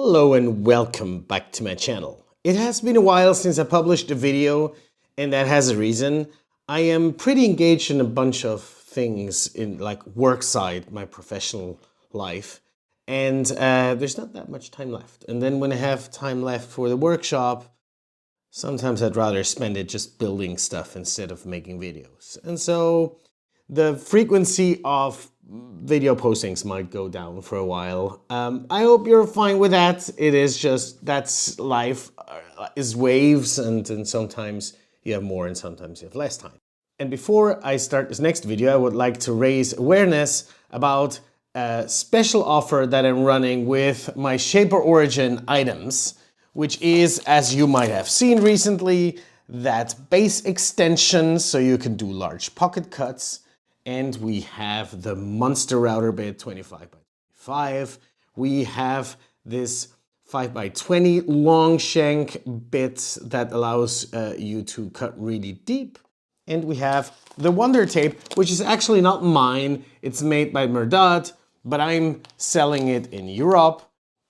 Hello and welcome back to my channel. It has been a while since I published a video, and that has a reason. I am pretty engaged in a bunch of things in like work side, my professional life, and there's not that much time left. And then when I have time left for the workshop, sometimes I'd rather spend it just building stuff instead of making videos. And so the frequency of video postings might go down for a while. I hope you're fine with that. It is just, that's life, is waves, and sometimes you have more and sometimes you have less time. And before I start this next video, I would like to raise awareness about a special offer that I'm running with my Shaper Origin items, which is, as you might have seen recently, that base extension so you can do large pocket cuts. And we have the monster router bit 25 by 25. We have this 5 by 20 long shank bit that allows you to cut really deep. And we have the Wonder Tape, which is actually not mine. It's made by Merdad, but I'm selling it in Europe.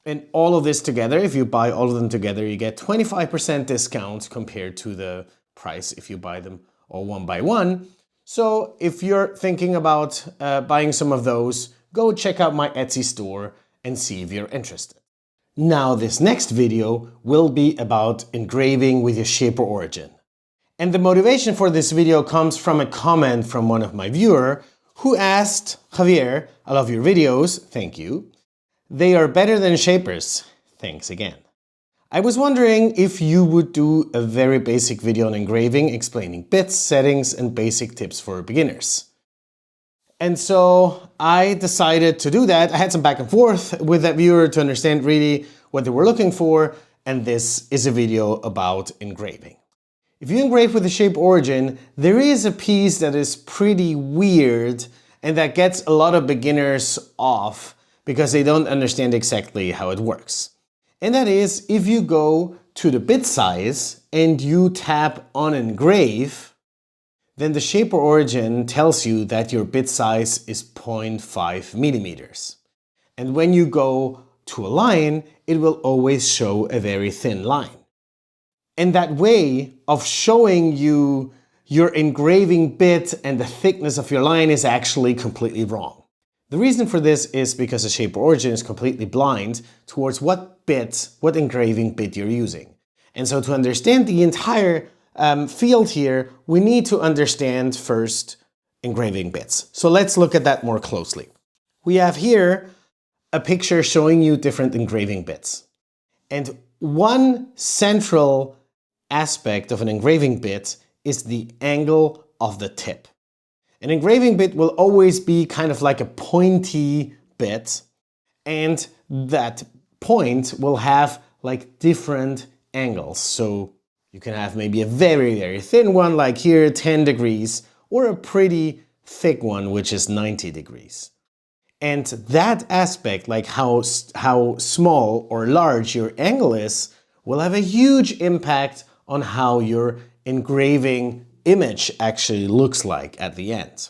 And all of this together, if you buy all of them together, you get 25% discount compared to the price if you buy them all one by one. So if you're thinking about buying some of those, go check out my Etsy store and see if you're interested. Now this next video will be about engraving with your Shaper Origin. And the motivation for this video comes from a comment from one of my viewers who asked, Javier, I love your videos, thank you. They are better than Shapers, thanks again. I was wondering if you would do a very basic video on engraving, explaining bits, settings, and basic tips for beginners. And so I decided to do that. I had some back and forth with that viewer to understand really what they were looking for, and this is a video about engraving. If you engrave with the Shaper Origin, there is a piece that is pretty weird and that gets a lot of beginners off because they don't understand exactly how it works. And that is, if you go to the bit size and you tap on engrave, then the Shaper Origin tells you that your bit size is 0.5 millimeters. And when you go to a line, it will always show a very thin line. And that way of showing you your engraving bit and the thickness of your line is actually completely wrong. The reason for this is because the Shaper Origin is completely blind towards what engraving bit you're using. And so to understand the entire field here, we need to understand first engraving bits. So let's look at that more closely. We have here a picture showing you different engraving bits. And one central aspect of an engraving bit is the angle of the tip. An engraving bit will always be kind of like a pointy bit, and that point will have like different angles. So you can have maybe a very, very thin one like here, 10 degrees, or a pretty thick one, which is 90 degrees. And that aspect, like how small or large your angle is, will have a huge impact on how your engraving image actually looks like at the end.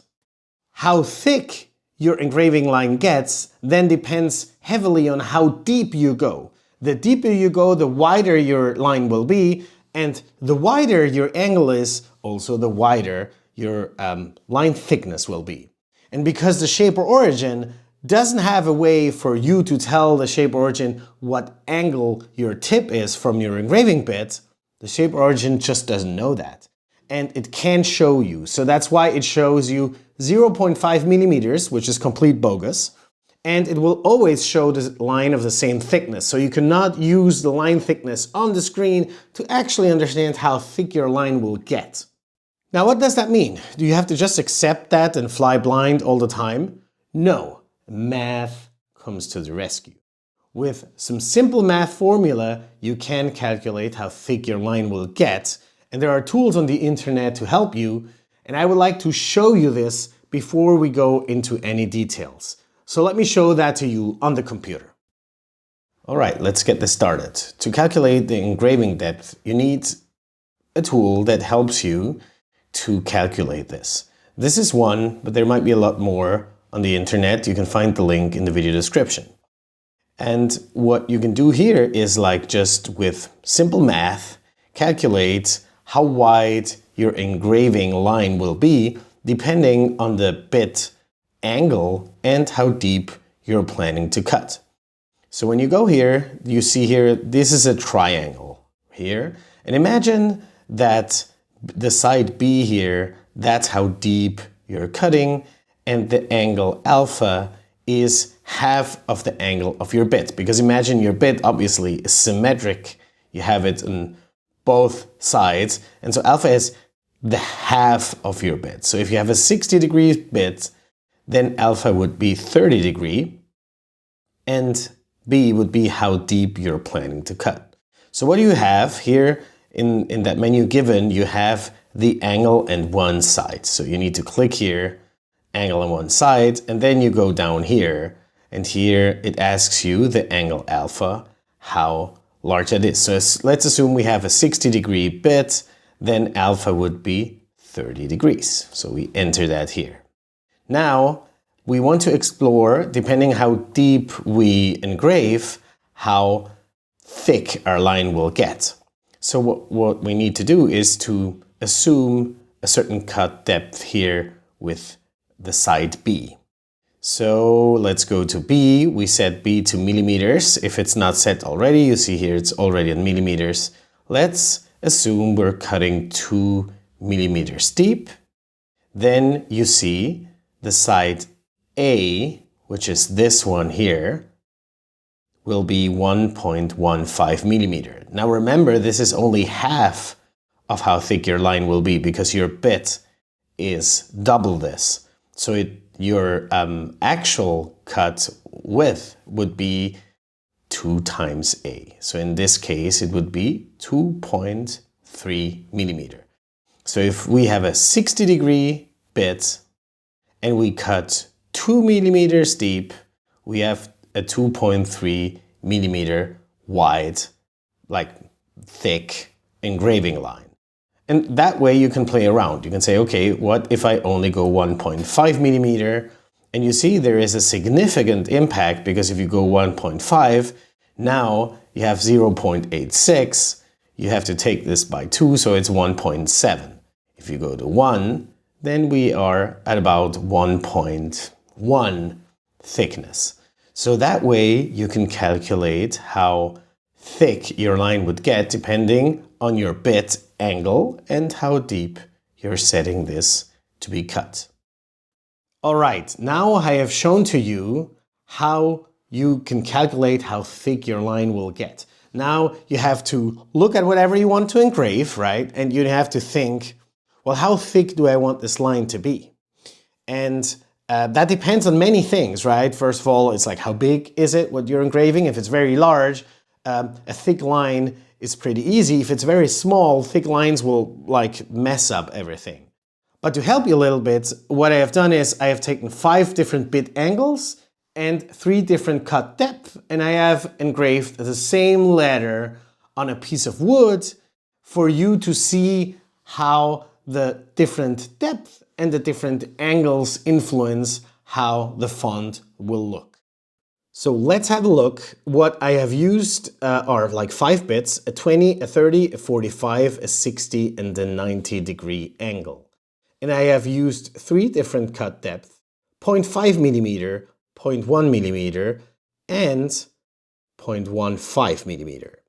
How thick your engraving line gets then depends heavily on how deep you go. The deeper you go, the wider your line will be, and the wider your angle is, also the wider your line thickness will be. And because the Shaper Origin doesn't have a way for you to tell the Shaper Origin what angle your tip is from your engraving bit, the Shaper Origin just doesn't know that. And it can't show you. So that's why it shows you 0.5 millimeters, which is complete bogus. And it will always show the line of the same thickness. So you cannot use the line thickness on the screen to actually understand how thick your line will get. Now, what does that mean? Do you have to just accept that and fly blind all the time? No, math comes to the rescue. With some simple math formula, you can calculate how thick your line will get. And there are tools on the internet to help you, and I would like to show you this before we go into any details. So let me show that to you on the computer. All right, let's get this started. To calculate the engraving depth, you need a tool that helps you to calculate this. This is one, but there might be a lot more on the internet. You can find the link in the video description. And what you can do here is like just with simple math, calculate how wide your engraving line will be depending on the bit angle and how deep you're planning to cut. So when you go here, you see here, this is a triangle here. And imagine that the side B here, that's how deep you're cutting, and the angle alpha is half of the angle of your bit. Because imagine your bit obviously is symmetric. You have it on both sides. And so alpha is the half of your bit. So if you have a 60-degree bit, then alpha would be 30 degree. And B would be how deep you're planning to cut. So what do you have here in that menu given? You have the angle and one side. So you need to click here, angle on one side, and then you go down here. And here it asks you the angle alpha, how large it is. So let's assume we have a 60-degree bit, then alpha would be 30 degrees. So we enter that here. Now, we want to explore, depending how deep we engrave, how thick our line will get. So what we need to do is to assume a certain cut depth here with the side B. So let's go to B. We set B to millimeters. If it's not set already, you see here it's already in millimeters. Let's assume we're cutting 2 millimeters deep. Then you see the side A, which is this one here, will be 1.15 millimeter. Now remember, this is only half of how thick your line will be because your bit is double this. So your actual cut width would be 2 times A. So in this case, it would be 2.3 millimeter. So if we have a 60-degree bit and we cut 2 millimeters deep, we have a 2.3 millimeter wide, like thick engraving line. And that way you can play around. You can say, okay, what if I only go 1.5 millimeter? And you see there is a significant impact because if you go 1.5, now you have 0.86. You have to take this by 2, so it's 1.7. If you go to 1, then we are at about 1.1 thickness. So that way you can calculate how thick your line would get depending on your bit angle and how deep you're setting this to be cut. All right, now I have shown to you how you can calculate how thick your line will get. Now you have to look at whatever you want to engrave, right? And you have to think, well, how thick do I want this line to be? And that depends on many things, right? First of all, it's like how big is it, what you're engraving? If it's very large, a thick line is pretty easy. If it's very small, thick lines will like mess up everything. But to help you a little bit, what I have done is I have taken 5 different bit angles and 3 different cut depth, and I have engraved the same letter on a piece of wood for you to see how the different depth and the different angles influence how the font will look. So let's have a look. What I have used are like 5 bits, a 20, a 30, a 45, a 60, and a 90-degree angle. And I have used 3 different cut depth, 0.5 millimeter, 0.1 millimeter, and 0.15 millimeter.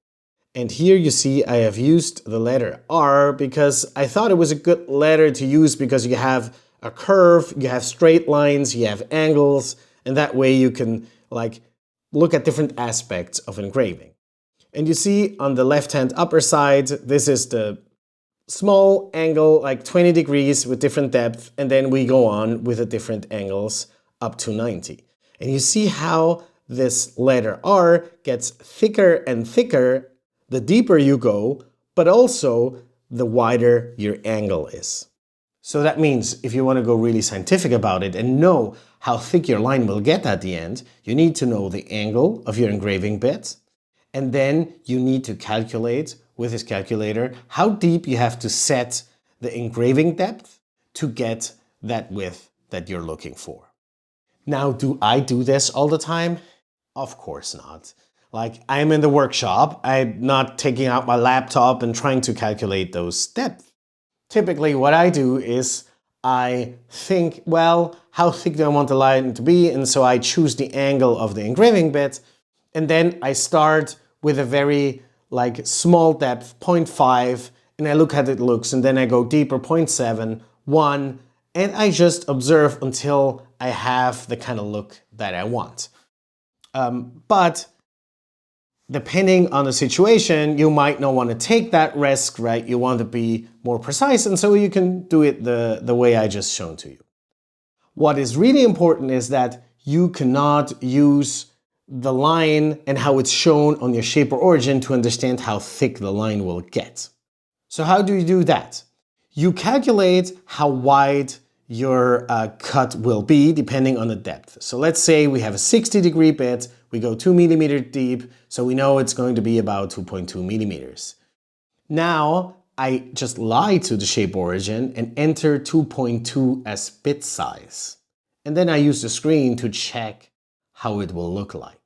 And here you see I have used the letter R because I thought it was a good letter to use because you have a curve, you have straight lines, you have angles, and that way you can like look at different aspects of engraving. And you see on the left-hand upper side, this is the small angle, like 20 degrees with different depth, and then we go on with the different angles up to 90. And you see how this letter R gets thicker and thicker the deeper you go, but also the wider your angle is. So that means if you want to go really scientific about it and know how thick your line will get at the end, you need to know the angle of your engraving bit, and then you need to calculate with this calculator how deep you have to set the engraving depth to get that width that you're looking for. Now, do I do this all the time? Of course not. Like, I'm in the workshop, I'm not taking out my laptop and trying to calculate those depths. Typically what I do is I think, well, how thick do I want the line to be? And so I choose the angle of the engraving bit, and then I start with a very like small depth, 0.5, and I look at it looks, and then I go deeper, 0.7, 1, and I just observe until I have the kind of look that I want. But depending on the situation, you might not want to take that risk, right? You want to be more precise, and so you can do it the way I just shown to you. What is really important is that you cannot use the line and how it's shown on your shape or origin to understand how thick the line will get. So how do you do that? You calculate how wide your cut will be depending on the depth. So let's say we have a 60-degree bit, we go 2 millimeters deep, so we know it's going to be about 2.2 millimeters. Now I just lie to the shape origin and enter 2.2 as bit size. And then I use the screen to check how it will look like.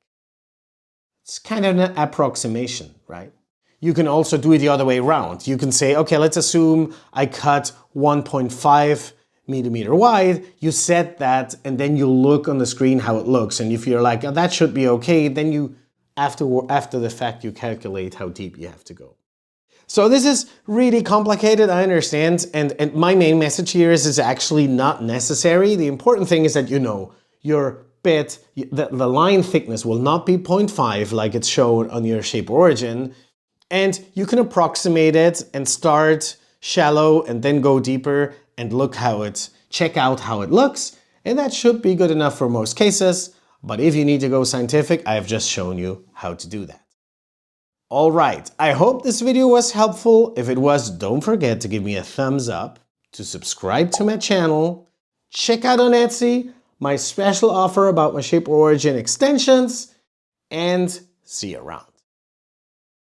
It's kind of an approximation, right? You can also do it the other way around. You can say, okay, let's assume I cut 1.5 millimeter wide, you set that, and then you look on the screen how it looks. And if you're like, oh, that should be okay, then you, after the fact, you calculate how deep you have to go. So this is really complicated, I understand, and my main message here is it's actually not necessary. The important thing is that you know your bit, the line thickness will not be 0.5 like it's shown on your shape origin, and you can approximate it and start shallow and then go deeper and check out how it looks, and that should be good enough for most cases. But if you need to go scientific, I have just shown you how to do that. All right, I hope this video was helpful. If it was, don't forget to give me a thumbs up, to subscribe to my channel, check out on Etsy my special offer about my shape origin extensions, and see you around.